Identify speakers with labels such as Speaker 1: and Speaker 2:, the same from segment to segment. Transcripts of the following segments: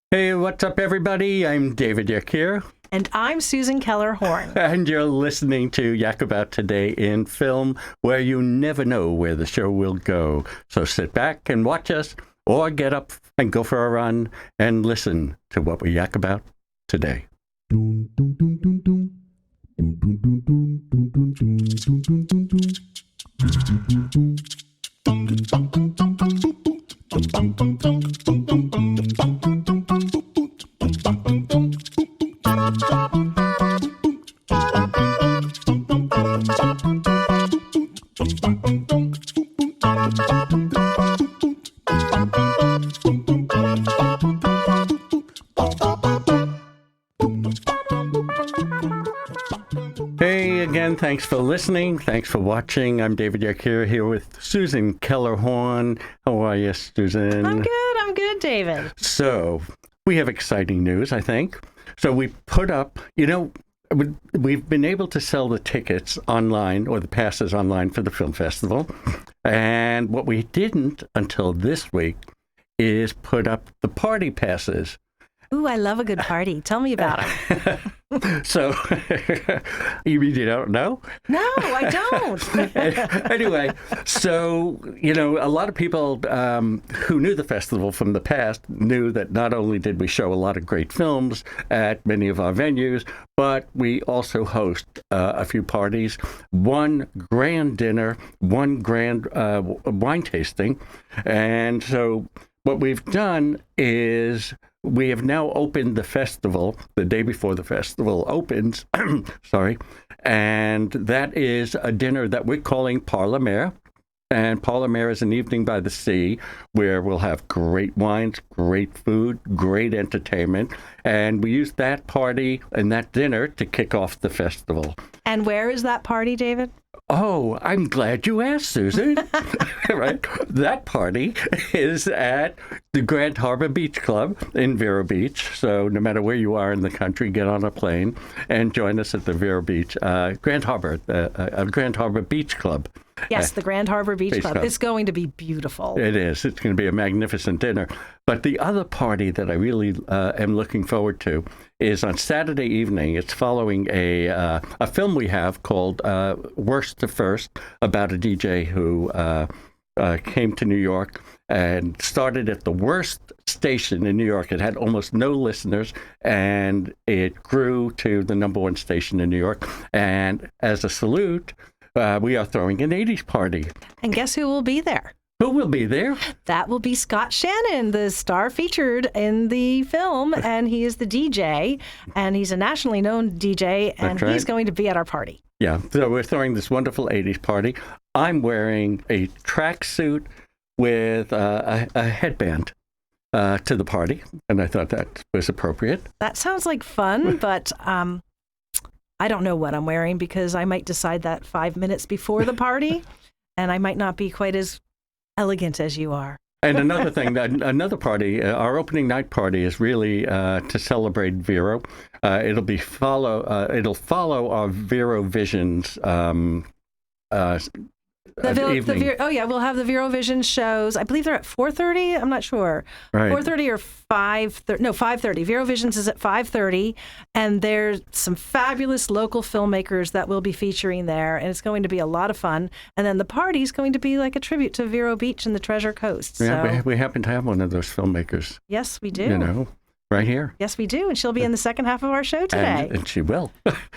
Speaker 1: Hey, what's up, everybody? I'm David Yick here.
Speaker 2: And I'm Susan Keller-Horn.
Speaker 1: And you're listening to Yak About Today in Film, where you never know where the show will go. So sit back and watch us, or get up and go for a run and listen to what we yak about today. Hey again, thanks for listening. Thanks for watching. I'm David Yick here with Susan Keller-Horn. How are you, Susan?
Speaker 2: I'm good, David.
Speaker 1: So, we have exciting news, I think. So we put up, we've been able to sell the tickets online, or the passes online for the film festival. And what we didn't until this week is put up the party passes.
Speaker 2: Ooh, I love a good party. Tell me about it.
Speaker 1: So, you mean you don't know?
Speaker 2: No, I don't.
Speaker 1: Anyway, so, a lot of people who knew the festival from the past knew that not only did we show a lot of great films at many of our venues, but we also host a few parties, one grand dinner, one grand wine tasting. And so what we've done is we have now opened the festival the day before the festival opens, sorry, and that is a dinner that we're calling Parle-Mer. And Parle-Mer is an evening by the sea where we'll have great wines, great food, great entertainment. And we use that party and that dinner to kick off the festival.
Speaker 2: And where is that party, David?
Speaker 1: Oh, I'm glad you asked, Susan. Right. That party is at the Grand Harbor Beach Club in Vero Beach. So no matter where you are in the country, get on a plane and join us at the Vero Beach, Grand Harbor Beach Club.
Speaker 2: Yes, the Grand Harbor Beach Club. It's going to be beautiful.
Speaker 1: It is. It's going to be a magnificent dinner. But the other party that I really am looking forward to is on Saturday evening. It's following a film we have called Worst to First, about a DJ who came to New York and started at the worst station in New York. It had almost no listeners, and it grew to the number one station in New York. And as a salute, we are throwing an 80s party.
Speaker 2: And guess who will be there?
Speaker 1: Who will be there?
Speaker 2: That will be Scott Shannon, the star featured in the film, and he is the DJ, and he's a nationally known DJ, and he's going to be at our party.
Speaker 1: Yeah, so we're throwing this wonderful 80s party. I'm wearing a tracksuit with a headband to the party, and I thought that was appropriate.
Speaker 2: That sounds like fun, but I don't know what I'm wearing because I might decide that 5 minutes before the party, and I might not be quite as elegant as you are.
Speaker 1: And another thing, another party, our opening night party is really to celebrate Vero. It'll follow our Vero Visions evening.
Speaker 2: We'll have the Vero Vision shows. I believe they're at 4:30. I'm not sure.
Speaker 1: Right.
Speaker 2: 4:30 or 5:30. No, 5:30. Vero Visions is at 5:30, and there's some fabulous local filmmakers that will be featuring there, and it's going to be a lot of fun. And then the party's going to be like a tribute to Vero Beach and the Treasure Coast.
Speaker 1: Yeah, we happen to have one of those filmmakers.
Speaker 2: Yes, we do.
Speaker 1: Right here.
Speaker 2: Yes, we do. And she'll be in the second half of our show today.
Speaker 1: And she will.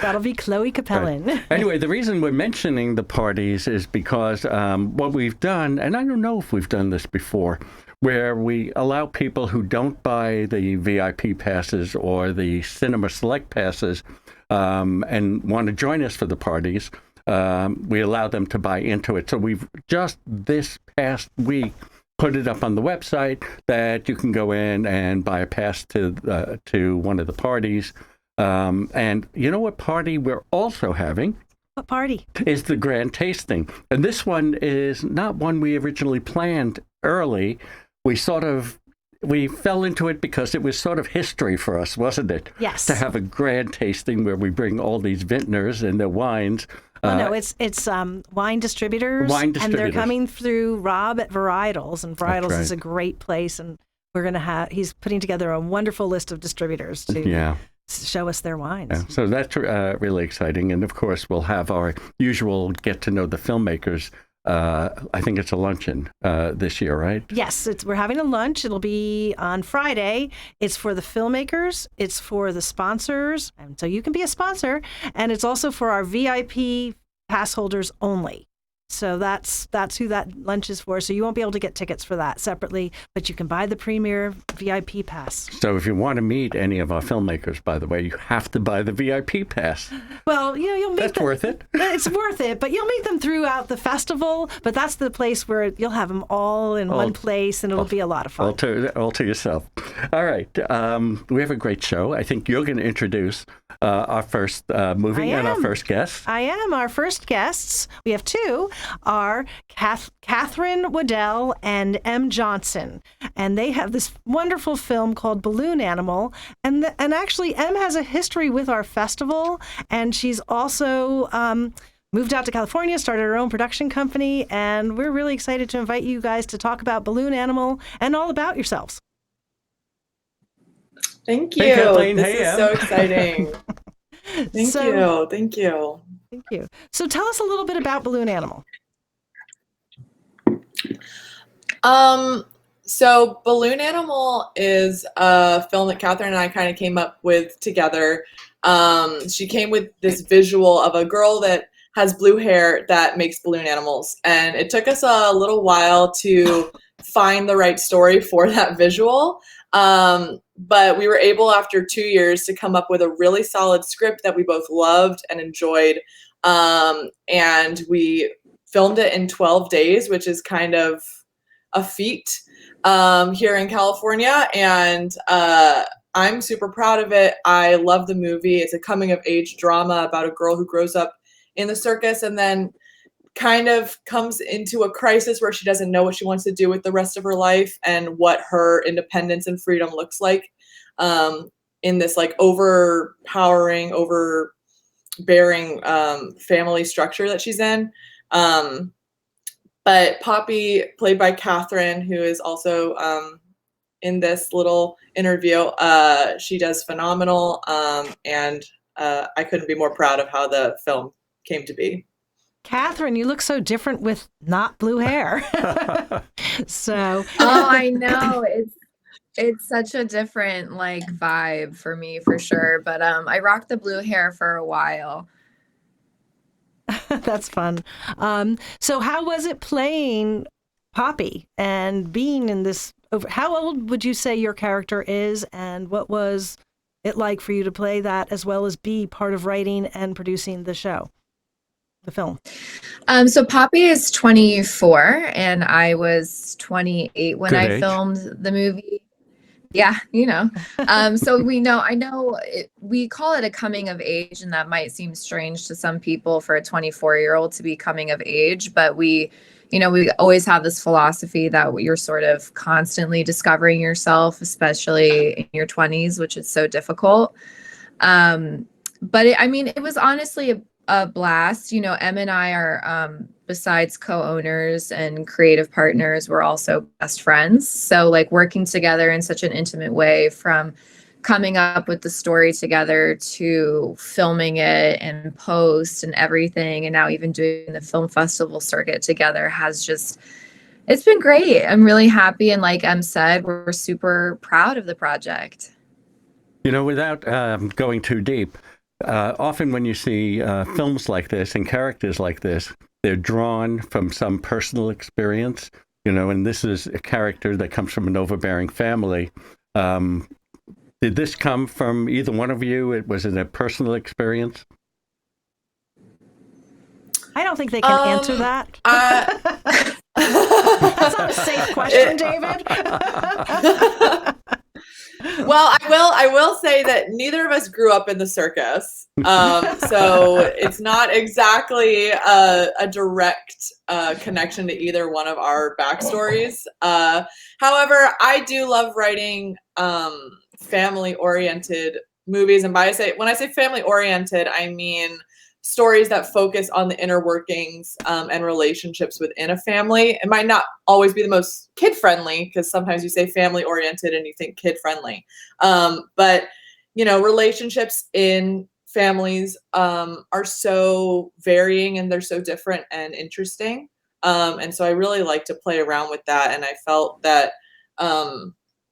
Speaker 2: That'll be Chloe Cappelen.
Speaker 1: Right. Anyway, the reason we're mentioning the parties is because what we've done, and I don't know if we've done this before, where we allow people who don't buy the VIP passes or the Cinema Select passes and want to join us for the parties, we allow them to buy into it. So we've just this past week put it up on the website that you can go in and buy a pass to one of the parties. And you know what party we're also having?
Speaker 2: What party?
Speaker 1: Is the grand tasting. And this one is not one we originally planned early. We fell into it because it was sort of history for us, wasn't it?
Speaker 2: Yes.
Speaker 1: To have a grand tasting where we bring all these vintners and their wines.
Speaker 2: It's wine distributors. And they're coming through Rob at Varietals. And Varietals is a great place. And he's putting together a wonderful list of distributors to show us their wines.
Speaker 1: Yeah. So that's really exciting. And of course, we'll have our usual get to know the filmmakers. I think it's a luncheon this year, right?
Speaker 2: Yes, we're having a lunch. It'll be on Friday. It's for the filmmakers. It's for the sponsors. And so you can be a sponsor. And it's also for our VIP pass holders only. So that's who that lunch is for. So you won't be able to get tickets for that separately, but you can buy the premier VIP pass.
Speaker 1: So if you want to meet any of our filmmakers, by the way, you have to buy the VIP pass.
Speaker 2: Well, you'll meet
Speaker 1: That's worth it.
Speaker 2: It's worth it, but you'll meet them throughout the festival. But that's the place where you'll have them all in one place, and it'll be a lot of fun.
Speaker 1: All to yourself. All right. We have a great show. I think you're going to introduce our first movie and our first guest.
Speaker 2: I am. Our first guests, we have two, are Catherine Waddell and M. Johnson. And they have this wonderful film called Balloon Animal. And actually, M has a history with our festival. And she's also moved out to California, started her own production company. And we're really excited to invite you guys to talk about Balloon Animal and all about yourselves.
Speaker 3: Thank you.
Speaker 1: Hey, Kathleen.
Speaker 3: This is so exciting. Thank you.
Speaker 2: Thank you. So tell us a little bit about Balloon Animal.
Speaker 3: So Balloon Animal is a film that Catherine and I kind of came up with together. She came with this visual of a girl that has blue hair that makes balloon animals. And it took us a little while to find the right story for that visual. But we were able, after 2 years, to come up with a really solid script that we both loved and enjoyed. And we filmed it in 12 days, which is kind of a feat here in California. And I'm super proud of it. I love the movie. It's a coming of age drama about a girl who grows up in the circus and then kind of comes into a crisis where she doesn't know what she wants to do with the rest of her life and what her independence and freedom looks like in this like overpowering, overbearing family structure that she's in. But Poppy, played by Catherine, who is also in this little interview, she does phenomenal. And I couldn't be more proud of how the film came to be.
Speaker 2: Catherine, you look so different with not blue hair. So.
Speaker 4: Oh, I know. It's such a different like vibe for me for sure. But I rocked the blue hair for a while.
Speaker 2: That's fun. So how was it playing Poppy and being in this? How old would you say your character is, and what was it like for you to play that as well as be part of writing and producing the show, the film?
Speaker 4: So Poppy is 24 and I was 28 when I filmed the movie. Yeah, you know. So we call it a coming of age, and that might seem strange to some people for a 24-year-old to be coming of age, but we always have this philosophy that you're sort of constantly discovering yourself, especially in your 20s, which is so difficult. But it was honestly a blast. You know, Em and I are, besides co-owners and creative partners, we're also best friends. So like working together in such an intimate way, from coming up with the story together to filming it and post and everything, and now even doing the film festival circuit together it's been great. I'm really happy. And like Em said, we're super proud of the project.
Speaker 1: You know, without going too deep, often when you see films like this and characters like this, they're drawn from some personal experience, you know, and this is a character that comes from an overbearing family. Did this come from either one of you? Was it a personal experience? I
Speaker 2: don't think they can answer that. That's not a safe question, David.
Speaker 3: Well, I will say that neither of us grew up in the circus. So it's not exactly a direct connection to either one of our backstories. However, I do love writing family-oriented movies. And when I say family-oriented, I mean stories that focus on the inner workings and relationships within a family. It might not always be the most kid-friendly, because sometimes you say family-oriented and you think kid-friendly. But, relationships in families are so varying, and they're so different and interesting. And so I really like to play around with that. And I felt that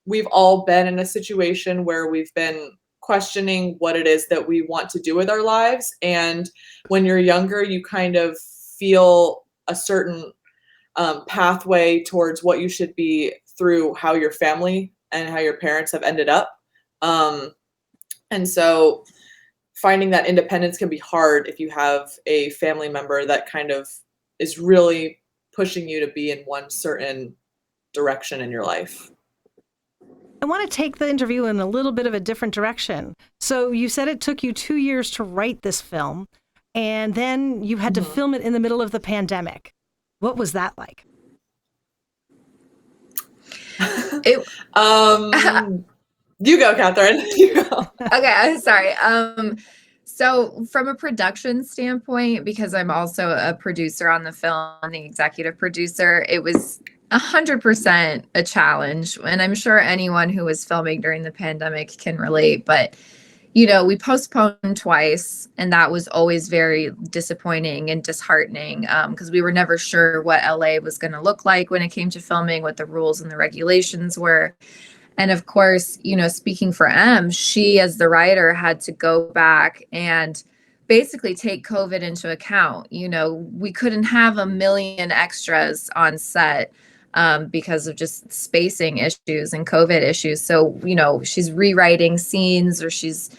Speaker 3: we've all been in a situation where we've been questioning what it is that we want to do with our lives. And when you're younger, you kind of feel a certain pathway towards what you should be through how your family and how your parents have ended up. And so finding that independence can be hard if you have a family member that kind of is really pushing you to be in one certain direction in your life.
Speaker 2: I want to take the interview in a little bit of a different direction. So you said it took you 2 years to write this film, and then you had to film it in the middle of the pandemic. What was that like?
Speaker 3: You go, Catherine. You go.
Speaker 4: Okay, I'm sorry. So from a production standpoint, because I'm also a producer on the film, the executive producer, it was 100% a challenge. And I'm sure anyone who was filming during the pandemic can relate. But, we postponed twice, and that was always very disappointing and disheartening, because we were never sure what LA was going to look like when it came to filming, what the rules and the regulations were. And of course, speaking for Em, she as the writer had to go back and basically take COVID into account. We couldn't have a million extras on set because of just spacing issues and COVID issues. So, she's rewriting scenes, or she's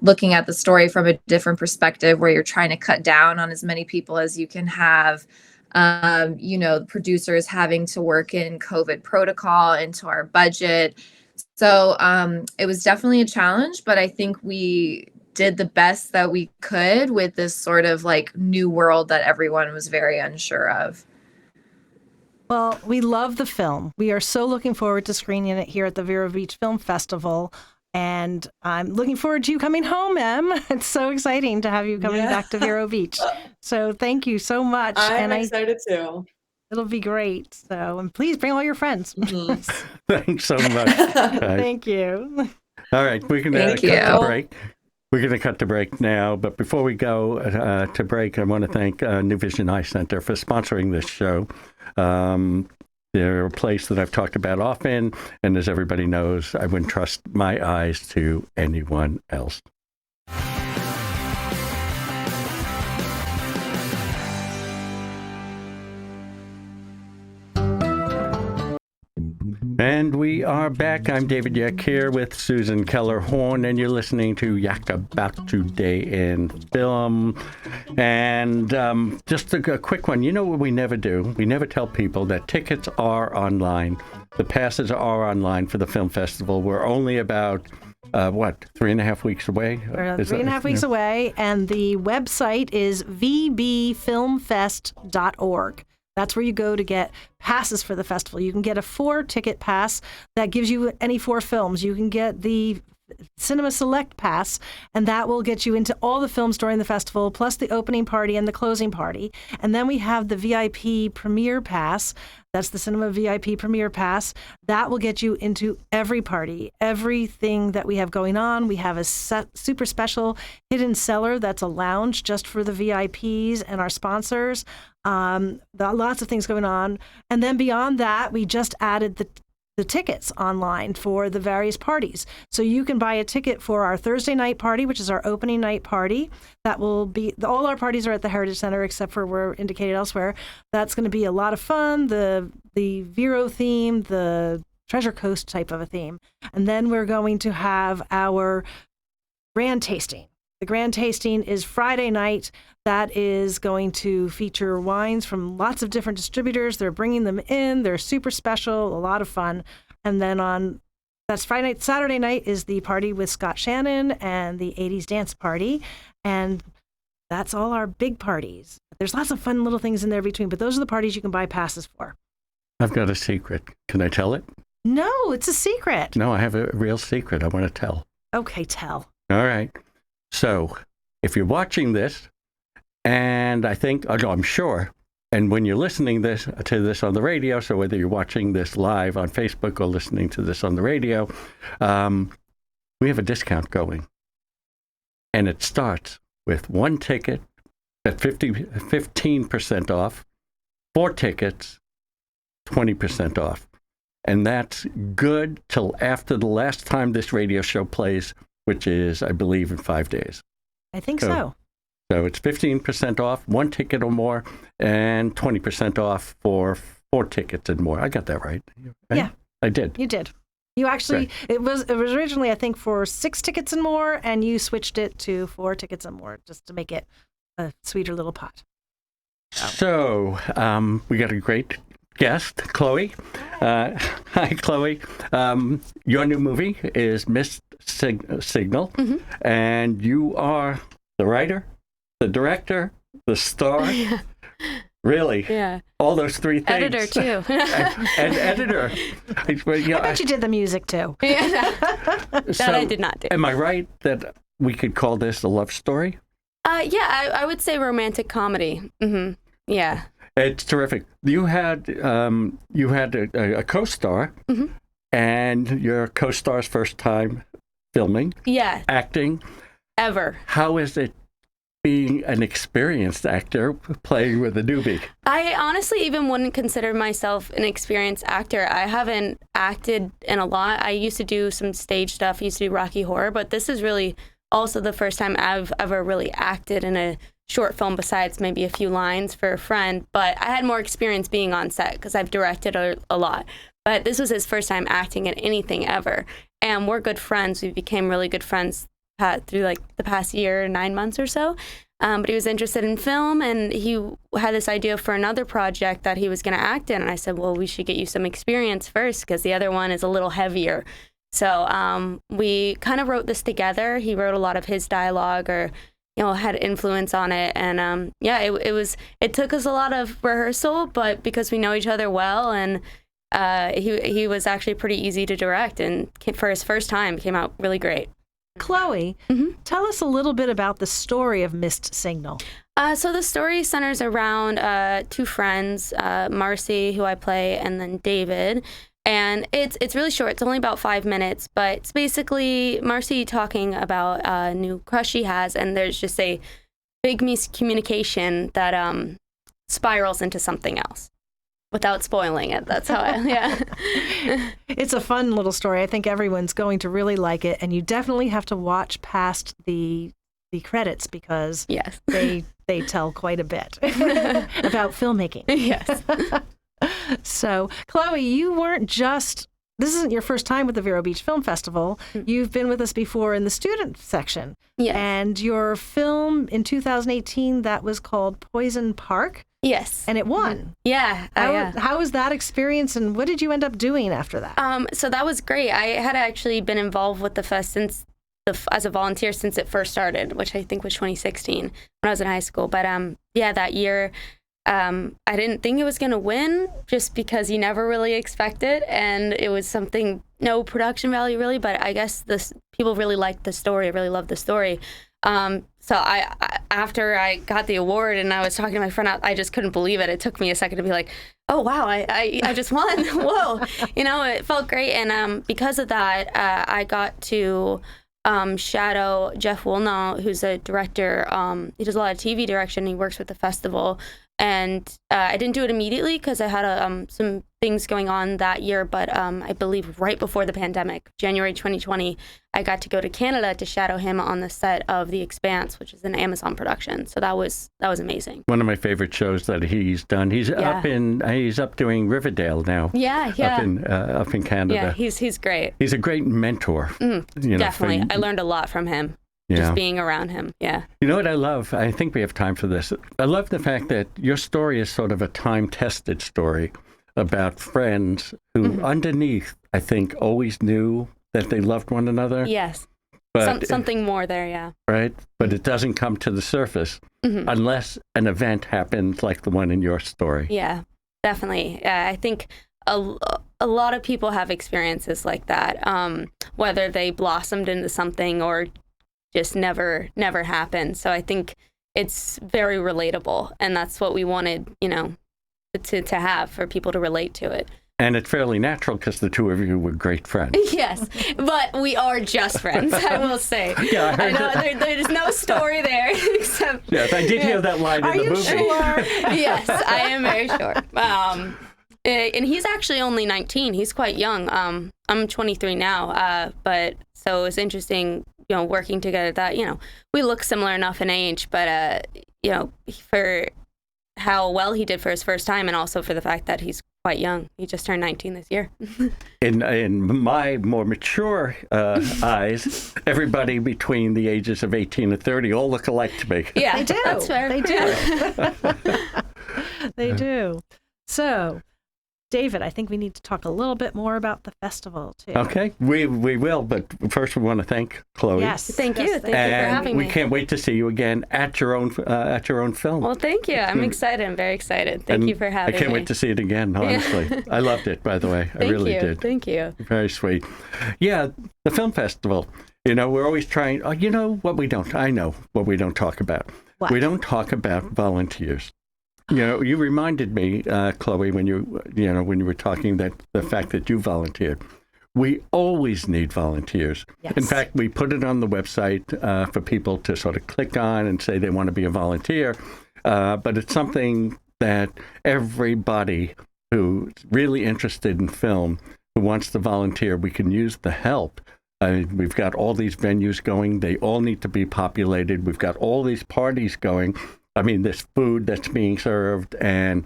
Speaker 4: looking at the story from a different perspective where you're trying to cut down on as many people as you can have. Producers having to work in COVID protocol into our budget. So it was definitely a challenge, but I think we did the best that we could with this sort of like new world that everyone was very unsure of.
Speaker 2: Well, we love the film. We are so looking forward to screening it here at the Vero Beach Film Festival. And I'm looking forward to you coming home, Em. It's so exciting to have you coming back to Vero Beach. So thank you so much.
Speaker 3: I'm excited too.
Speaker 2: It'll be great. So, and please bring all your friends.
Speaker 1: Thanks so much.
Speaker 2: Thank you.
Speaker 1: All right, we're going to cut the break. We're going to cut the break now, but before we go to break, I want to thank New Vision Eye Center for sponsoring this show. They're a place that I've talked about often, and as everybody knows, I wouldn't trust my eyes to anyone else. And we are back. I'm David Yeck here with Susan Keller-Horn, and you're listening to Yak About Today in Film. And just a quick one. You know what we never do? We never tell people that tickets are online. The passes are online for the film festival. We're only about 3.5 weeks away?
Speaker 2: We're 3.5 weeks away, and the website is vbfilmfest.org. That's where you go to get passes for the festival. You can get a 4-ticket pass that gives you any 4 films. You can get the Cinema Select Pass, and that will get you into all the films during the festival, plus the opening party and the closing party. And then we have the VIP Premiere Pass. That's the Cinema VIP Premiere Pass. That will get you into every party, everything that we have going on. We have a super special hidden cellar that's a lounge just for the VIPs and our sponsors. Lots of things going on. And then beyond that, we just added the tickets online for the various parties. So you can buy a ticket for our Thursday night party, which is our opening night party. That will be, all our parties are at the Heritage Center, except for we're indicated elsewhere. That's going to be a lot of fun, the Vero theme, the Treasure Coast type of a theme. And then we're going to have our grand tasting. The grand tasting is Friday night. That is going to feature wines from lots of different distributors. They're bringing them in. They're super special, a lot of fun. And then that's Friday night. Saturday night is the party with Scott Shannon and the 80s dance party. And that's all our big parties. There's lots of fun little things in there between, but those are the parties you can buy passes for.
Speaker 1: I've got a secret. Can I tell it?
Speaker 2: No, it's a secret.
Speaker 1: No, I have a real secret I want to tell.
Speaker 2: Okay, tell.
Speaker 1: All right. So if you're watching this And I think, oh no, I'm sure. And when you're listening to this on the radio, so whether you're watching this live on Facebook or listening to this on the radio, we have a discount going. And it starts with 1 ticket at 15% off, 4 tickets, 20% off. And that's good till after the last time this radio show plays, which is, I believe, in 5 days.
Speaker 2: I think so.
Speaker 1: So it's 15% off, 1 ticket or more, and 20% off for 4 tickets and more. I got that right?
Speaker 2: Yeah.
Speaker 1: I did.
Speaker 2: You did. You actually, it was originally, I think, for 6 tickets and more, and you switched it to 4 tickets and more just to make it a sweeter little pot.
Speaker 1: So we got a great guest, Chloe. Hi, Chloe. Your new movie is Missed Signal, and you are the writer, the director, the star.
Speaker 5: Yeah.
Speaker 1: Really?
Speaker 5: Yeah.
Speaker 1: All those 3 things.
Speaker 5: Editor, too.
Speaker 1: and editor.
Speaker 2: I bet you did the music, too.
Speaker 5: Yeah, that I did not do.
Speaker 1: Am I right that we could call this a love story?
Speaker 5: Yeah, I would say romantic comedy. Yeah.
Speaker 1: It's terrific. You had a co-star, and your co-star's first time filming, acting.
Speaker 5: Ever.
Speaker 1: How is it being an experienced actor playing with a newbie?
Speaker 5: I honestly even wouldn't consider myself an experienced actor. I haven't acted in a lot. I used to do some stage stuff. I used to do Rocky Horror, but this is really also the first time I've ever really acted in a short film besides maybe a few lines for a friend. But I had more experience being on set because I've directed a lot. But this was his first time acting in anything ever. And we're good friends. We became really good friends through like the past year, 9 months or so. But he was interested in film, and he had this idea for another project that he was going to act in. And I said, well, we should get you some experience first because the other one is a little heavier. So we kind of wrote this together. He wrote a lot of his dialogue, or had influence on it. And it took us a lot of rehearsal, but because we know each other well, and he was actually pretty easy to direct, and for his first time came out really great.
Speaker 2: Chloe, tell us a little bit about the story of Missed Signal.
Speaker 5: So the story centers around 2 friends, Marcie, who I play, and then David. And it's really short. It's only about 5 minutes, but it's basically Marcie talking about a new crush she has, and there's just a big miscommunication that spirals into something else. Without spoiling it, that's how
Speaker 2: It's a fun little story. I think everyone's going to really like it, and you definitely have to watch past the credits because they tell quite a bit about filmmaking.
Speaker 5: Yes.
Speaker 2: So, Chloe, you weren't just, this isn't your first time with the Vero Beach Film Festival. You've been with us before in the student section.
Speaker 5: Yes.
Speaker 2: And your film in 2018, that was called Poison Park.
Speaker 5: Yes.
Speaker 2: And it won.
Speaker 5: Yeah.
Speaker 2: How was that experience, and what did you end up doing after that?
Speaker 5: So that was great. I had actually been involved with the fest as a volunteer since it first started, which I think was 2016 when I was in high school. But that year, I didn't think it was going to win just because you never really expect it. And it was something, no production value really, but I guess people really liked the story, really loved the story. So I after I got the award and I was talking to my friend, I just couldn't believe it. It took me a second to be like, oh, wow, I just won. Whoa. It felt great. And because of that, I got to shadow Jeff Woolnow, who's a director. He does a lot of TV direction. He works with the festival. And I didn't do it immediately because I had some things going on that year. But I believe right before the pandemic, January 2020, I got to go to Canada to shadow him on the set of The Expanse, which is an Amazon production. So that was amazing. One
Speaker 1: of my favorite shows that he's done. He's up doing Riverdale now.
Speaker 5: Yeah.
Speaker 1: Up in Canada.
Speaker 5: Yeah, he's great.
Speaker 1: He's a great mentor.
Speaker 5: Definitely, I learned a lot from him. Just being around him, You know
Speaker 1: what I love? I think we have time for this. I love the fact that your story is sort of a time-tested story about friends who underneath, I think, always knew that they loved one another.
Speaker 5: Yes.
Speaker 1: But
Speaker 5: something more there,
Speaker 1: Right? But it doesn't come to the surface unless an event happens like the one in your story.
Speaker 5: Yeah, definitely. I think a lot of people have experiences like that, whether they blossomed into something or just never happened. So I think it's very relatable, and that's what we wanted, to have, for people to relate to it.
Speaker 1: And it's fairly natural because the two of you were great friends.
Speaker 5: Yes, but we are just friends, I will say.
Speaker 1: Yeah, I
Speaker 5: I
Speaker 1: heard
Speaker 5: know there's no story there except.
Speaker 1: Yes, I did hear that line in the movie.
Speaker 2: Sure?
Speaker 5: Yes, I am very sure. And he's actually only 19. He's quite young. I'm 23 now. But so it was interesting, working together. That we look similar enough in age, but for how well he did for his first time, and also for the fact that he's quite young. He just turned 19 this year.
Speaker 1: In my more mature eyes, everybody between the ages of 18 and 30 all look alike to me.
Speaker 5: Yeah,
Speaker 2: They do.
Speaker 5: That's fair.
Speaker 2: They do. They do. So, David, I think we need to talk a little bit more about the festival, too.
Speaker 1: Okay, we will, but first we want to thank Chloe.
Speaker 2: Yes.
Speaker 5: Thank you. Thank you for
Speaker 1: And
Speaker 5: having
Speaker 1: we
Speaker 5: me.
Speaker 1: can't wait to see you again at your own film.
Speaker 5: Well, thank you. I'm excited. I'm very excited. Thank you for having
Speaker 1: me.
Speaker 5: me.
Speaker 1: I can't wait to see it again, honestly. I loved it, by the way. I really did.
Speaker 5: Thank you.
Speaker 1: Very sweet. Yeah, the film festival. We're always trying, what we don't, I know what we don't talk about.
Speaker 2: What?
Speaker 1: We don't talk about volunteers. You reminded me, Chloe, when you were talking that the fact that you volunteered. We always need volunteers.
Speaker 2: Yes.
Speaker 1: In fact, we put it on the website for people to sort of click on and say they want to be a volunteer. But it's something that everybody who's really interested in film, who wants to volunteer, we can use the help. We've got all these venues going. They all need to be populated. We've got all these parties going. I mean, there's food that's being served, and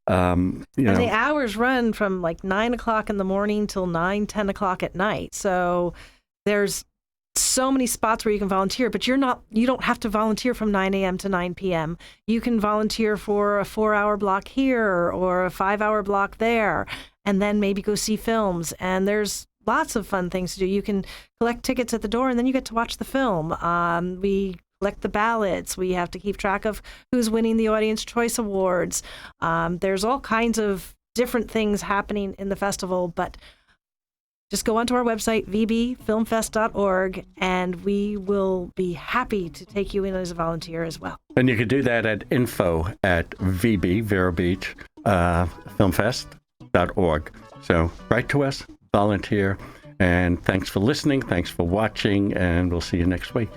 Speaker 2: And the hours run from like 9 o'clock in the morning till 9, 10 o'clock at night. So there's so many spots where you can volunteer, but you don't have to volunteer from 9 a.m. to 9 p.m. You can volunteer for a 4-hour block here or a 5-hour block there, and then maybe go see films. And there's lots of fun things to do. You can collect tickets at the door, and then you get to watch the film. We collect the ballots. We have to keep track of who's winning the Audience Choice Awards. There's all kinds of different things happening in the festival, but just go onto our website, vbfilmfest.org, and we will be happy to take you in as a volunteer as well.
Speaker 1: And you can do that at info@VB, Vero Beach, filmfest.org. So write to us, volunteer, and thanks for listening, thanks for watching, and we'll see you next week.